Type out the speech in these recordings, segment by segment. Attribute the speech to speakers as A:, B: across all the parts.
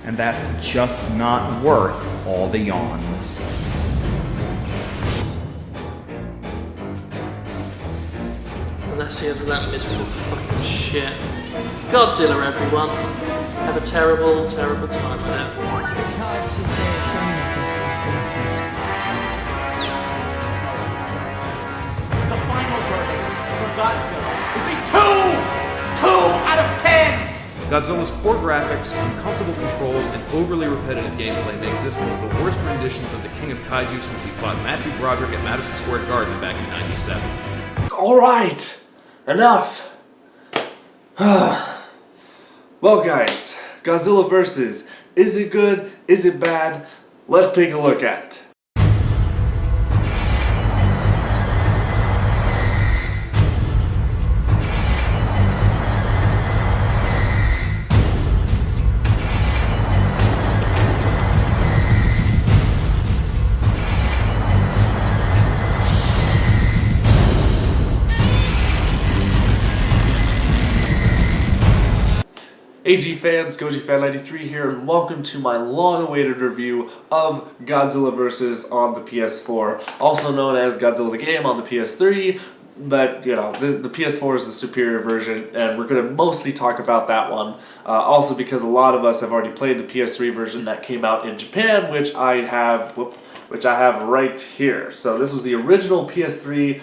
A: and that's just not worth all the yawns.
B: And that's the end of that miserable fucking shit. Godzilla, everyone. Have a terrible, terrible time with it.
C: It's hard to say if any of this was worth it.
D: The final verdict for Godzilla is a 2 out of 10!
E: Godzilla's poor graphics, uncomfortable controls, and overly repetitive gameplay make this one of the worst renditions of the King of Kaiju since he fought Matthew Broderick at Madison Square Garden back in '97.
F: Alright! Enough! Well guys, Godzilla vs. Is it good? Is it bad? Let's take a look at it. AG fans, GojiFan93 here, and welcome to my long-awaited review of Godzilla vs. on the PS4, also known as Godzilla the Game on the PS3, but, you know, the PS4 is the superior version, and we're going to mostly talk about that one, also because a lot of us have already played the PS3 version that came out in Japan, which I have right here. So this was the original PS3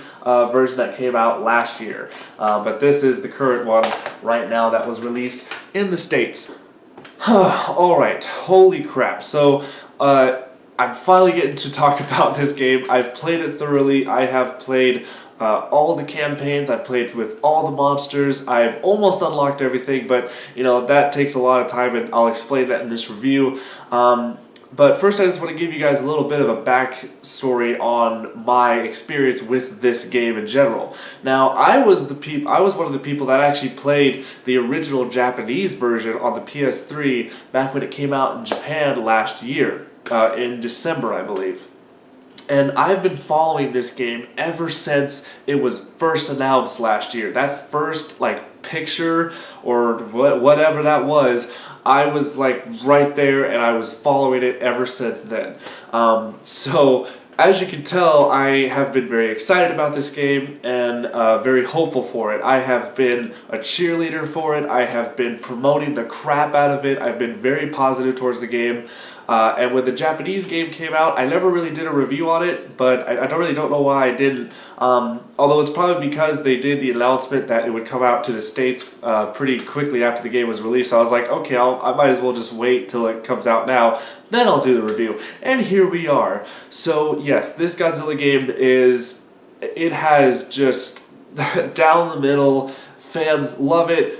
F: version that came out last year, but this is the current one right now that was released in the States. Alright, holy crap. So, I'm finally getting to talk about this game. I've played it thoroughly. I have played all the campaigns. I've played with all the monsters. I've almost unlocked everything, but, you know, that takes a lot of time, and I'll explain that in this review. But first I just want to give you guys a little bit of a backstory on my experience with this game in general. Now, I was one of the people that actually played the original Japanese version on the PS3 back when it came out in Japan last year, in December, I believe. And I've been following this game ever since it was first announced last year. That first, like, picture or whatever that was, I was like right there, and I was following it ever since then. So as you can tell, I have been very excited about this game and very hopeful for it. I have been a cheerleader for it. I have been promoting the crap out of it. I've been very positive towards the game. And when the Japanese game came out, I never really did a review on it, but I don't know why I didn't. Although it's probably because they did the announcement that it would come out to the States pretty quickly after the game was released. So I was like, okay, I might as well just wait till it comes out now, then I'll do the review. And here we are. So yes, this Godzilla game it has just down the middle. Fans love it.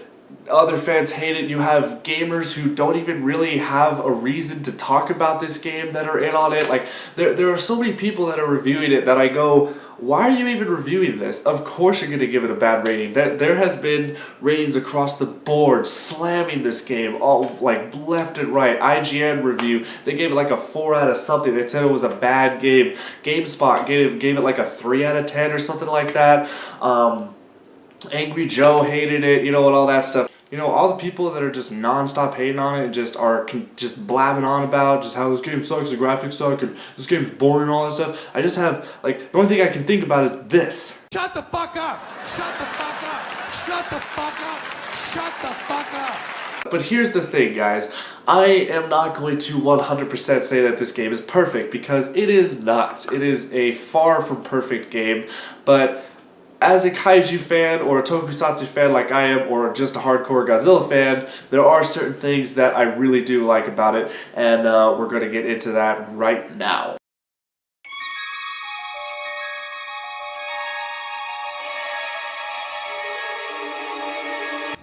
F: Other fans hate it. You have gamers who don't even really have a reason to talk about this game that are in on it. Like, there are so many people that are reviewing it that I go, why are you even reviewing this? Of course you're going to give it a bad rating. There has been ratings across the board slamming this game, all like left and right. IGN review, they gave it like a 4 out of something. They said it was a bad game. GameSpot gave it like a 3 out of 10 or something like that. Angry Joe hated it, you know, and all that stuff. You know, all the people that are just non-stop hating on it and just are just blabbing on about just how this game sucks, the graphics suck, and this game's boring and all that stuff. I just have, like, the only thing I can think about is this.
D: Shut the fuck up! Shut the fuck up! Shut the fuck up! Shut the fuck up!
F: But here's the thing, guys. I am not going to 100% say that this game is perfect, because it is not. It is a far from perfect game, but as a kaiju fan or a tokusatsu fan like I am, or just a hardcore Godzilla fan, there are certain things that I really do like about it, and we're going to get into that right now.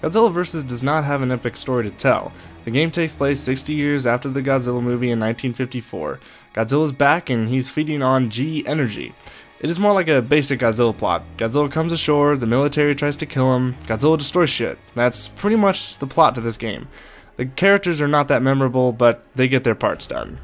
G: Godzilla vs. does not have an epic story to tell. The game takes place 60 years after the Godzilla movie in 1954. Godzilla's back and he's feeding on G energy. It is more like a basic Godzilla plot. Godzilla comes ashore, the military tries to kill him, Godzilla destroys shit. That's pretty much the plot to this game. The characters are not that memorable, but they get their parts done.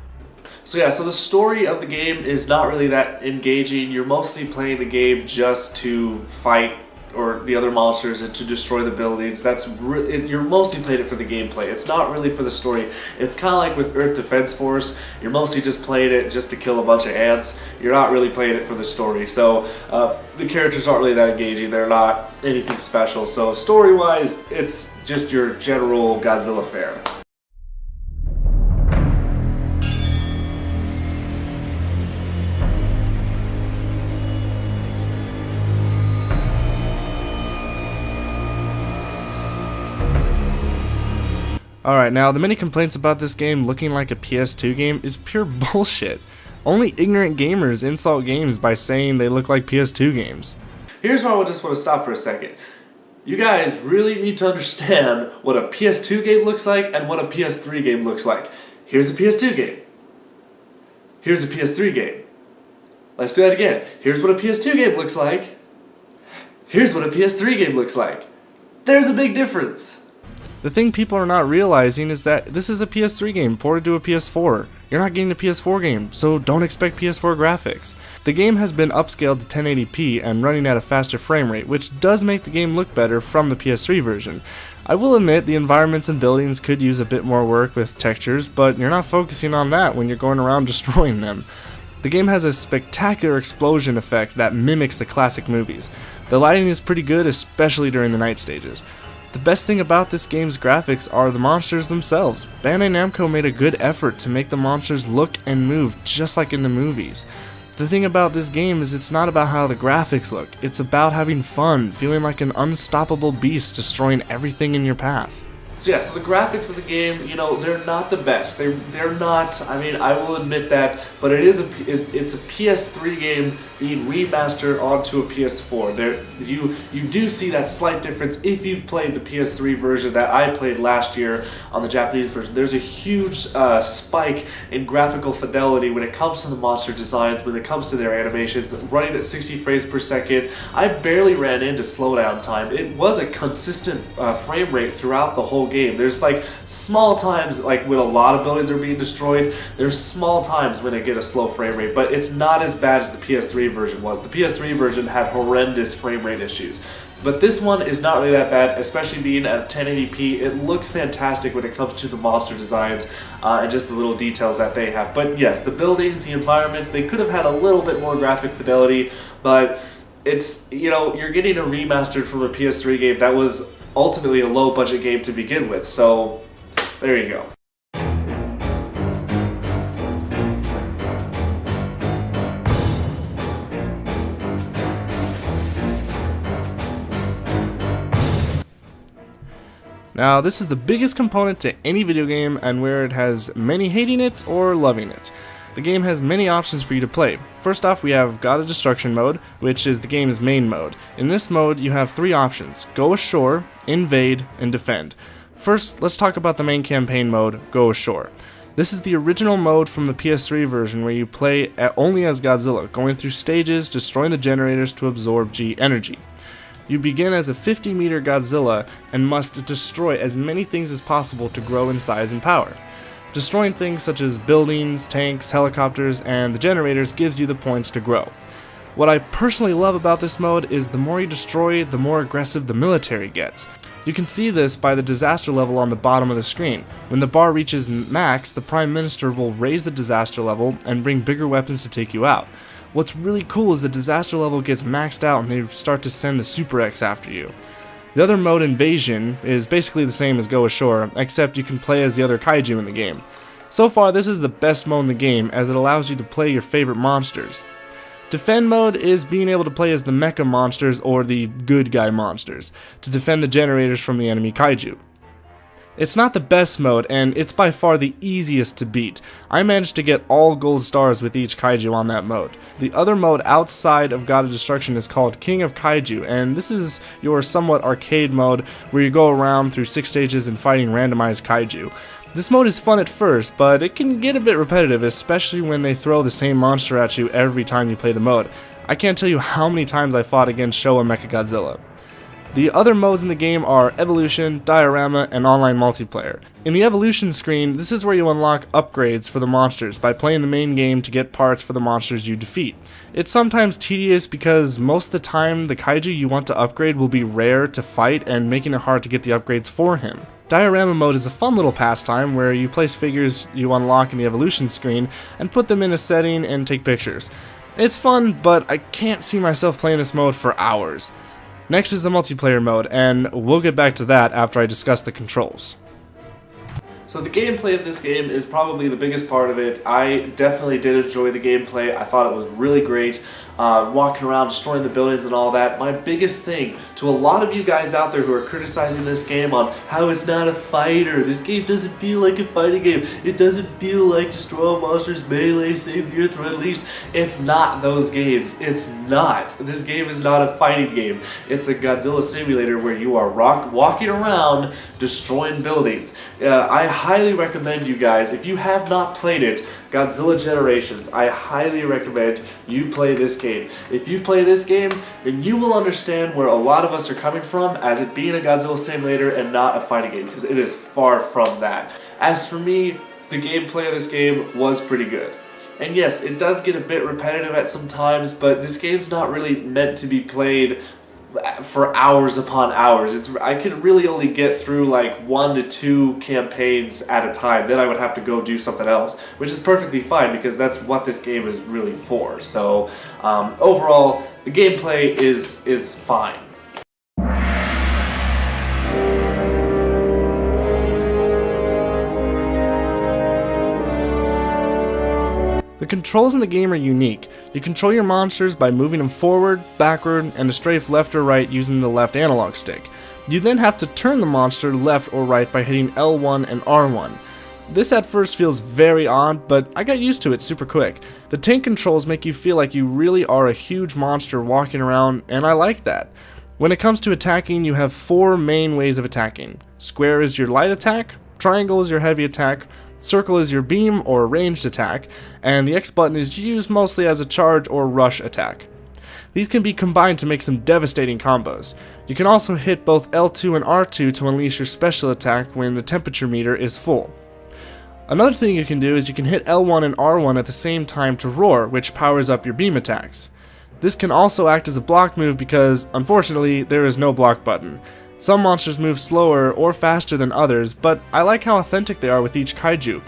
F: So yeah, so the story of the game is not really that engaging. You're mostly playing the game just to fight or the other monsters and to destroy the buildings. You're mostly playing it for the gameplay. It's not really for the story. It's kind of like with Earth Defense Force. You're mostly just playing it just to kill a bunch of ants. You're not really playing it for the story. So the characters aren't really that engaging. They're not anything special. So story-wise, it's just your general Godzilla fare.
G: Alright, now the many complaints about this game looking like a PS2 game is pure bullshit. Only ignorant gamers insult games by saying they look like PS2 games.
F: Here's where I just want to stop for a second. You guys really need to understand what a PS2 game looks like and what a PS3 game looks like. Here's a PS2 game. Here's a PS3 game. Let's do that again. Here's what a PS2 game looks like. Here's what a PS3 game looks like. There's a big difference.
G: The thing people are not realizing is that this is a PS3 game ported to a PS4. You're not getting a PS4 game, so don't expect PS4 graphics. The game has been upscaled to 1080p and running at a faster frame rate, which does make the game look better from the PS3 version. I will admit the environments and buildings could use a bit more work with textures, but you're not focusing on that when you're going around destroying them. The game has a spectacular explosion effect that mimics the classic movies. The lighting is pretty good, especially during the night stages. The best thing about this game's graphics are the monsters themselves. Bandai Namco made a good effort to make the monsters look and move just like in the movies. The thing about this game is it's not about how the graphics look, it's about having fun, feeling like an unstoppable beast destroying everything in your path.
F: So yeah, so the graphics of the game, you know, they're not the best. They're not. I mean, I will admit that, but it's a PS3 game being remastered onto a PS4. You do see that slight difference if you've played the PS3 version that I played last year on the Japanese version. There's a huge spike in graphical fidelity when it comes to the monster designs, when it comes to their animations, running at 60 frames per second. I barely ran into slowdown time. It was a consistent frame rate throughout the whole game. There's like small times, like when a lot of buildings are being destroyed, there's small times when they get a slow frame rate, but it's not as bad as the PS3 version was. The PS3 version had horrendous frame rate issues. But this one is not really that bad, especially being at 1080p. It looks fantastic when it comes to the monster designs and just the little details that they have. But yes, the buildings, the environments, they could have had a little bit more graphic fidelity, but it's, you know, you're getting a remastered from a PS3 game that was ultimately a low budget game to begin with, so there you go.
G: Now, this is the biggest component to any video game and where it has many hating it or loving it. The game has many options for you to play. First off, we have God of Destruction mode, which is the game's main mode. In this mode, you have three options: go ashore, invade, and defend. First, let's talk about the main campaign mode, go ashore. This is the original mode from the PS3 version where you play only as Godzilla, going through stages, destroying the generators to absorb G energy. You begin as a 50-meter Godzilla and must destroy as many things as possible to grow in size and power. Destroying things such as buildings, tanks, helicopters, and the generators gives you the points to grow. What I personally love about this mode is the more you destroy, the more aggressive the military gets. You can see this by the disaster level on the bottom of the screen. When the bar reaches max, the Prime Minister will raise the disaster level and bring bigger weapons to take you out. What's really cool is the disaster level gets maxed out and they start to send the Super X after you. The other mode, Invasion, is basically the same as Go Ashore, except you can play as the other kaiju in the game. So far, this is the best mode in the game, as it allows you to play your favorite monsters. Defend mode is being able to play as the mecha monsters or the good guy monsters, to defend the generators from the enemy kaiju. It's not the best mode, and it's by far the easiest to beat. I managed to get all gold stars with each kaiju on that mode. The other mode outside of God of Destruction is called King of Kaiju, and this is your somewhat arcade mode where you go around through 6 stages and fighting randomized kaiju. This mode is fun at first, but it can get a bit repetitive, especially when they throw the same monster at you every time you play the mode. I can't tell you how many times I fought against Showa Mechagodzilla. The other modes in the game are Evolution, Diorama, and Online Multiplayer. In the Evolution screen, this is where you unlock upgrades for the monsters by playing the main game to get parts for the monsters you defeat. It's sometimes tedious because most of the time the kaiju you want to upgrade will be rare to fight and making it hard to get the upgrades for him. Diorama mode is a fun little pastime where you place figures you unlock in the Evolution screen and put them in a setting and take pictures. It's fun, but I can't see myself playing this mode for hours. Next is the multiplayer mode, and we'll get back to that after I discuss the controls.
F: So the gameplay of this game is probably the biggest part of it. I definitely did enjoy the gameplay. I thought it was really great. Walking around, destroying the buildings and all that. My biggest thing to a lot of you guys out there who are criticizing this game on how it's not a fighter. This game doesn't feel like a fighting game. It doesn't feel like destroy all monsters, melee, save the earth, run unleashed. It's not those games. It's not. This game is not a fighting game. It's a Godzilla simulator where you are walking around destroying buildings. I highly recommend you guys, if you have not played it, Godzilla Generations, I highly recommend you play this game. If you play this game, then you will understand where a lot of us are coming from as it being a Godzilla simulator and not a fighting game, because it is far from that. As for me, the gameplay of this game was pretty good. And yes, it does get a bit repetitive at some times, but this game's not really meant to be played for hours upon hours. I could really only get through like 1 to 2 campaigns at a time, then I would have to go do something else, which is perfectly fine because that's what this game is really for. So overall, the gameplay is fine.
G: The controls in the game are unique. You control your monsters by moving them forward, backward, and to strafe left or right using the left analog stick. You then have to turn the monster left or right by hitting L1 and R1. This at first feels very odd, but I got used to it super quick. The tank controls make you feel like you really are a huge monster walking around, and I like that. When it comes to attacking, you have 4 main ways of attacking. Square is your light attack, triangle is your heavy attack, circle is your beam or ranged attack, and the X button is used mostly as a charge or rush attack. These can be combined to make some devastating combos. You can also hit both L2 and R2 to unleash your special attack when the temperature meter is full. Another thing you can do is you can hit L1 and R1 at the same time to roar, which powers up your beam attacks. This can also act as a block move because, unfortunately, there is no block button. Some monsters move slower or faster than others, but I like how authentic they are with each kaiju.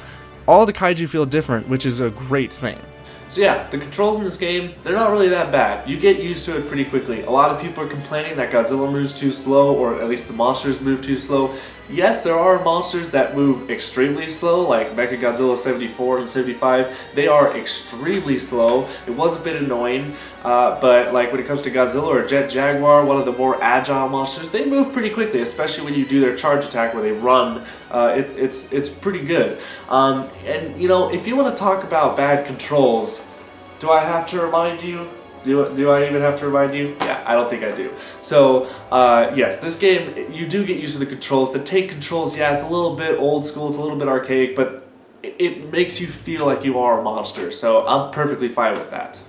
G: All the kaiju feel different, which is a great thing.
F: So yeah, the controls in this game, they're not really that bad. You get used to it pretty quickly. A lot of people are complaining that Godzilla moves too slow, or at least the monsters move too slow. Yes, there are monsters that move extremely slow, like Mechagodzilla 74 and 75. They are extremely slow. It was a bit annoying, but like when it comes to Godzilla or Jet Jaguar, one of the more agile monsters, they move pretty quickly, especially when you do their charge attack where they run. It's pretty good. And you know, if you want to talk about bad controls, do I have to remind you? Do I even have to remind you? Yeah, I don't think I do. So, yes, this game, you do get used to the controls. The tank controls, yeah, it's a little bit old school, it's a little bit archaic, but it makes you feel like you are a monster, so I'm perfectly fine with that.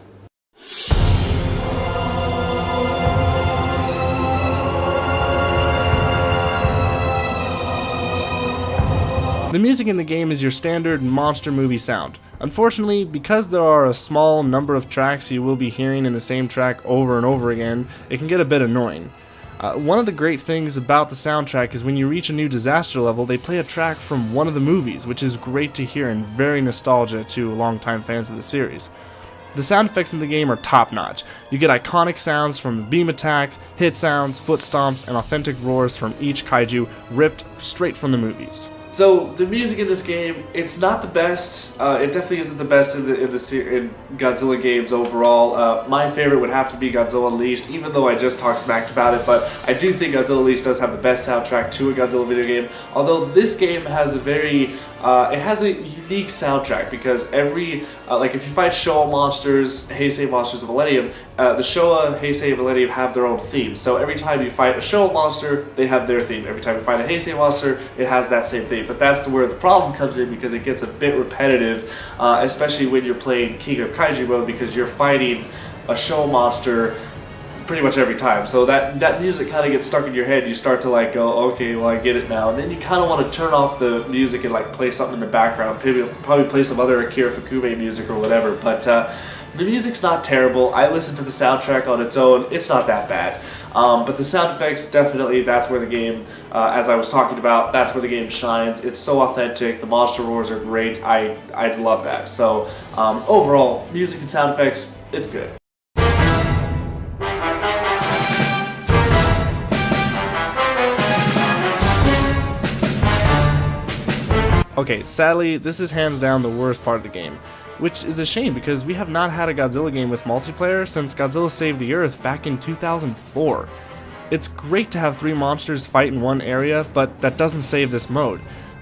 G: The music in the game is your standard monster movie sound. Unfortunately, because there are a small number of tracks you will be hearing in the same track over and over again, it can get a bit annoying. One of the great things about the soundtrack is when you reach a new disaster level, they play a track from one of the movies, which is great to hear and very nostalgia to longtime fans of the series. The sound effects in the game are top-notch. You get iconic sounds from beam attacks, hit sounds, foot stomps, and authentic roars from each kaiju ripped straight from the movies.
F: So the music in this game, it's not the best. It definitely isn't the best in Godzilla games overall. My favorite would have to be Godzilla Unleashed, even though I just talked smacked about it. But I do think Godzilla Unleashed does have the best soundtrack to a Godzilla video game. Although this game has a very it has a unique soundtrack because every, like if you fight Showa monsters, Heisei monsters of Millennium, the Showa, Heisei, and Millennium have their own themes. So every time you fight a Showa monster, they have their theme. Every time you fight a Heisei monster, it has that same theme. But that's where the problem comes in because it gets a bit repetitive, especially when you're playing King of Kaiju mode because you're fighting a Showa monster pretty much every time. So that music kind of gets stuck in your head. You start to like go, okay, well I get it now, and then you kind of want to turn off the music and like play something in the background. Probably play some other Akira Fukume music or whatever. But the music's not terrible. I listened to the soundtrack on its own. It's not that bad. But the sound effects, definitely, that's where the game, as I was talking about, that's where the game shines. It's so authentic. The monster roars are great. I love that. So overall, music and sound effects, it's good.
G: Okay, sadly, this is hands down the worst part of the game, which is a shame because we have not had a Godzilla game with multiplayer since Godzilla Saved the Earth back in 2004. It's great to have 3 monsters fight in one area, but that doesn't save this mode.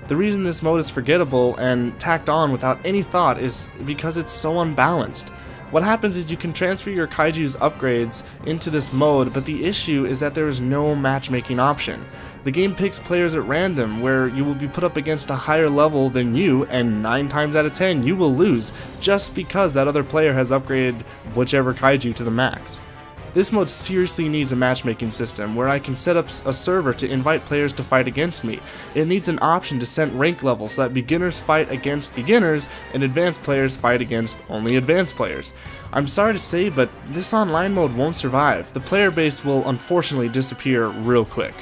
G: The reason this mode is forgettable and tacked on without any thought is because it's so unbalanced. What happens is you can transfer your kaiju's upgrades into this mode, but the issue is that there is no matchmaking option. The game picks players at random, where you will be put up against a higher level than you, and 9 times out of 10 you will lose, just because that other player has upgraded whichever kaiju to the max. This mode seriously needs a matchmaking system where I can set up a server to invite players to fight against me. It needs an option to set rank levels so that beginners fight against beginners and advanced players fight against only advanced players. I'm sorry to say, but this online mode won't survive. The player base will unfortunately disappear real quick.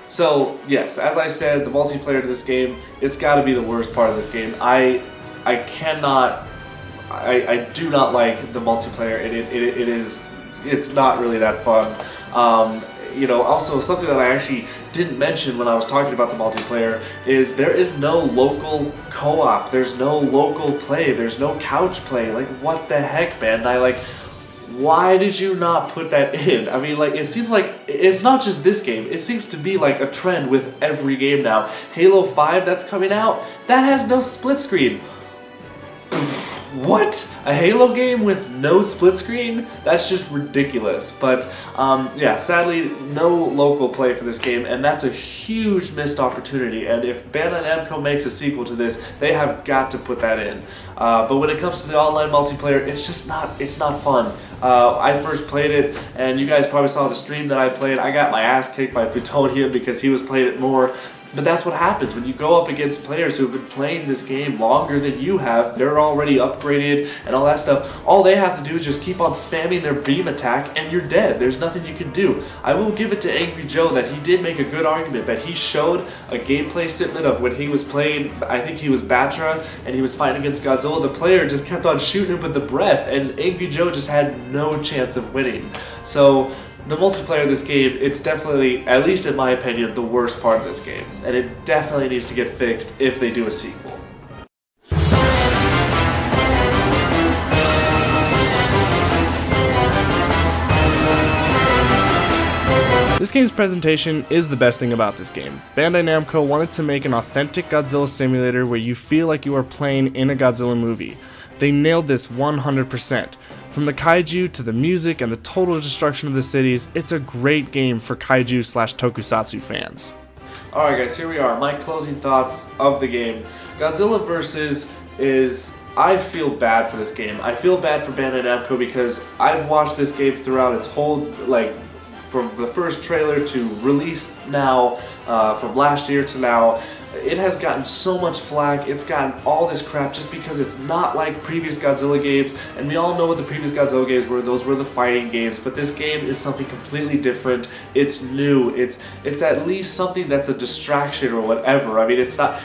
F: So yes, as I said, the multiplayer to this game, it's got to be the worst part of this game. I do not like the multiplayer. It's not really that fun. Also something that I actually didn't mention when I was talking about the multiplayer is there is no local co-op. There's no local play. There's no couch play. Like, what the heck, man? Why did you not put that in? I mean, like, it seems like it's not just this game. It seems to be like a trend with every game now. Halo 5 that's coming out, that has no split screen. What? A Halo game with no split screen? That's just ridiculous. But yeah, sadly, no local play for this game, and that's a huge missed opportunity. And if Bandai Namco makes a sequel to this, they have got to put that in. But when it comes to the online multiplayer, it's not fun. I first played it, and you guys probably saw the stream that I played. I got my ass kicked by Plutonium because he was playing it more. But that's what happens when you go up against players who have been playing this game longer than you have. They're already upgraded and all that stuff. All they have to do is just keep on spamming their beam attack and you're dead. There's nothing you can do. I will give it to Angry Joe that he did make a good argument, that he showed a gameplay snippet of when he was playing, I think he was Batra, and he was fighting against Godzilla. The player just kept on shooting him with the breath, and Angry Joe just had no chance of winning. So the multiplayer of this game, it's definitely, at least in my opinion, the worst part of this game. And it definitely needs to get fixed if they do a sequel.
G: This game's presentation is the best thing about this game. Bandai Namco wanted to make an authentic Godzilla simulator where you feel like you are playing in a Godzilla movie. They nailed this 100%. From the kaiju to the music and the total destruction of the cities, it's a great game for kaiju/tokusatsu fans.
F: Alright guys, here we are, my closing thoughts of the game. Godzilla vs. is, I feel bad for this game. I feel bad for Bandai Namco because I've watched this game throughout its whole, from the first trailer to release now, from last year to now. It has gotten so much flack, it's gotten all this crap just because it's not like previous Godzilla games, and we all know what the previous Godzilla games were. Those were the fighting games, but this game is something completely different. It's new, it's at least something that's a distraction or whatever. I mean, it's not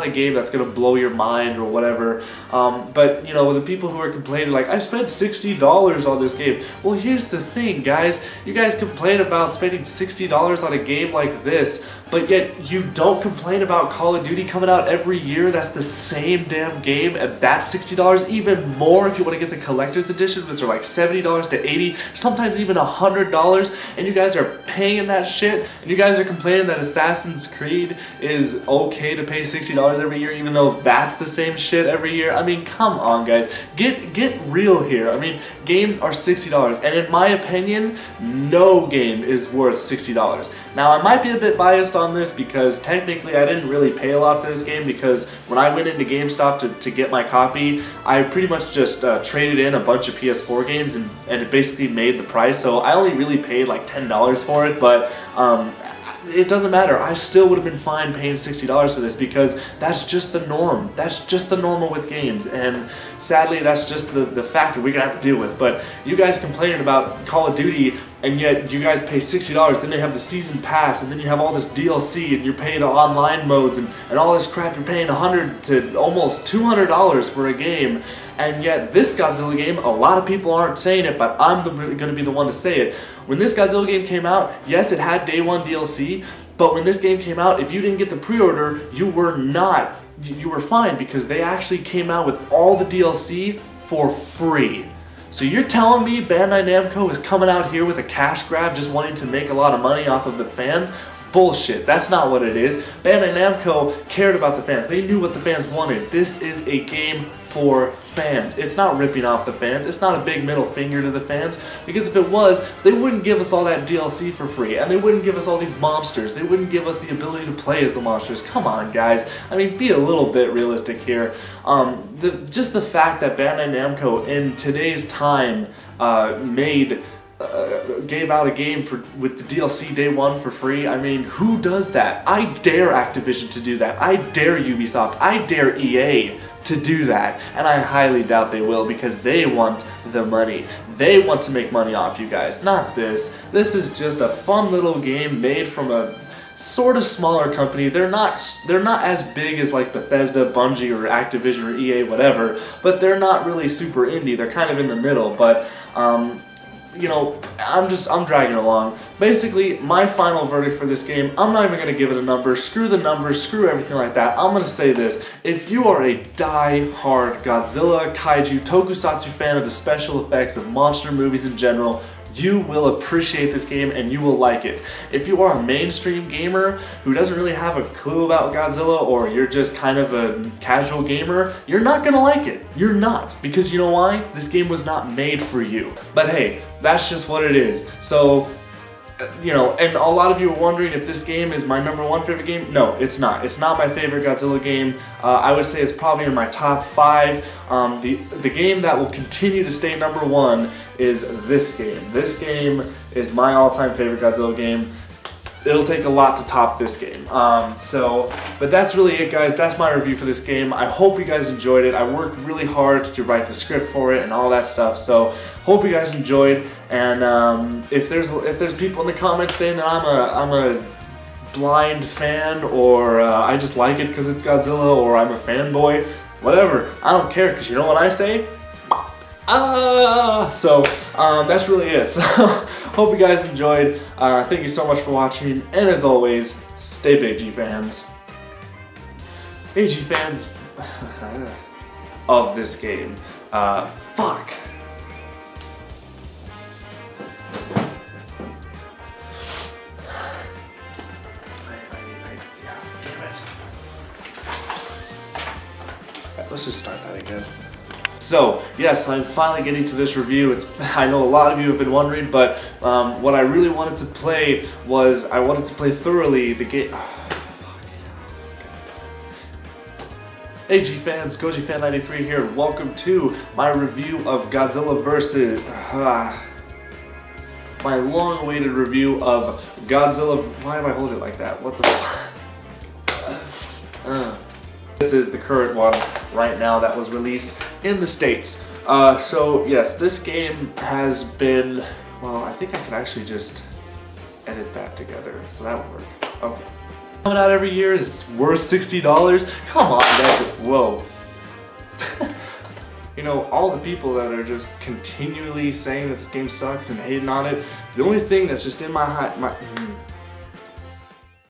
F: a game that's gonna blow your mind or whatever, but you know, the people who are complaining like, I spent $60 on this game. Well, here's the thing, guys. You guys complain about spending $60 on a game like this, but yet you don't complain about Call of Duty coming out every year. That's the same damn game, and that's $60, even more if you want to get the collector's edition, which are like $70 to $80, sometimes even $100, and you guys are paying that shit, and you guys are complaining that Assassin's Creed is okay to pay $60 every year, even though that's the same shit every year. I mean, come on, guys. Get real here. I mean, games are $60, and in my opinion, no game is worth $60. Now, I might be a bit biased on this because technically I didn't really really pay a lot for this game because when I went into GameStop to get my copy, I pretty much just traded in a bunch of PS4 games and it basically made the price. So I only really paid like $10 for it, but it doesn't matter. I still would have been fine paying $60 for this because that's just the norm. That's just the normal with games, and sadly that's just the fact that we're gonna have to deal with. But you guys complaining about Call of Duty, and yet you guys pay $60, then they have the season pass, and then you have all this DLC, and you're paying online modes and all this crap. You're paying $100 to almost $200 for a game. And yet this Godzilla game, a lot of people aren't saying it, but I'm going to be the one to say it. When this Godzilla game came out, yes, it had day one DLC, but when this game came out, if you didn't get the pre-order, you were fine because they actually came out with all the DLC for free. So you're telling me Bandai Namco is coming out here with a cash grab just wanting to make a lot of money off of the fans? Bullshit. That's not what it is. Bandai Namco cared about the fans. They knew what the fans wanted. This is a game for fans. It's not ripping off the fans. It's not a big middle finger to the fans, because if it was, they wouldn't give us all that DLC for free, and they wouldn't give us all these monsters. They wouldn't give us the ability to play as the monsters. Come on, guys. I mean, be a little bit realistic here. Just the fact that Bandai Namco in today's time gave out a game with the DLC day one for free. I mean, who does that? I dare Activision to do that. I dare Ubisoft. I dare EA to do that. And I highly doubt they will because they want the money. They want to make money off you guys, not this. This is just a fun little game made from a sort of smaller company. They're not as big as like Bethesda, Bungie, or Activision, or EA, whatever, but they're not really super indie. They're kind of in the middle, but you know, I'm dragging along. Basically, my final verdict for this game, I'm not even going to give it a number. Screw the numbers, screw everything like that. I'm going to say this. If you are a die-hard Godzilla, Kaiju, Tokusatsu fan of the special effects of monster movies in general, you will appreciate this game and you will like it. If you are a mainstream gamer who doesn't really have a clue about Godzilla, or you're just kind of a casual gamer, you're not gonna like it. You're not. Because you know why? This game was not made for you. But hey, that's just what it is. So, you know, and a lot of you are wondering if this game is my #1 favorite game. No, it's not. It's not my favorite Godzilla game. I would say it's probably in my top 5. The game that will continue to stay #1 is this game. This game is my all-time favorite Godzilla game. It'll take a lot to top this game. But that's really it, guys. That's my review for this game. I hope you guys enjoyed it. I worked really hard to write the script for it and all that stuff. So hope you guys enjoyed. And if there's people in the comments saying that I'm a blind fan, or I just like it because it's Godzilla, or I'm a fanboy, whatever. I don't care, because you know what I say? So that's really it. So hope you guys enjoyed. Thank you so much for watching, and as always, stay big, G fans. Hey, G fans of this game. Fuck. Let's just start that again. So, yes, I'm finally getting to this review. I know a lot of you have been wondering, but what I really wanted to play was, I wanted to play thoroughly the game. Hey G fans, GojiFan93 here. Welcome to my review of Godzilla vs. My long-awaited review of Godzilla. Why am I holding it like that? What the fuck? This is the current one right now that was released in the States. So yes, this game has been, well, I think I could actually just edit that together, so that would work. Okay. Coming out every year, it's worth $60. Come on, guys. Whoa. You know, all the people that are just continually saying that this game sucks and hating on it, the only thing that's just in my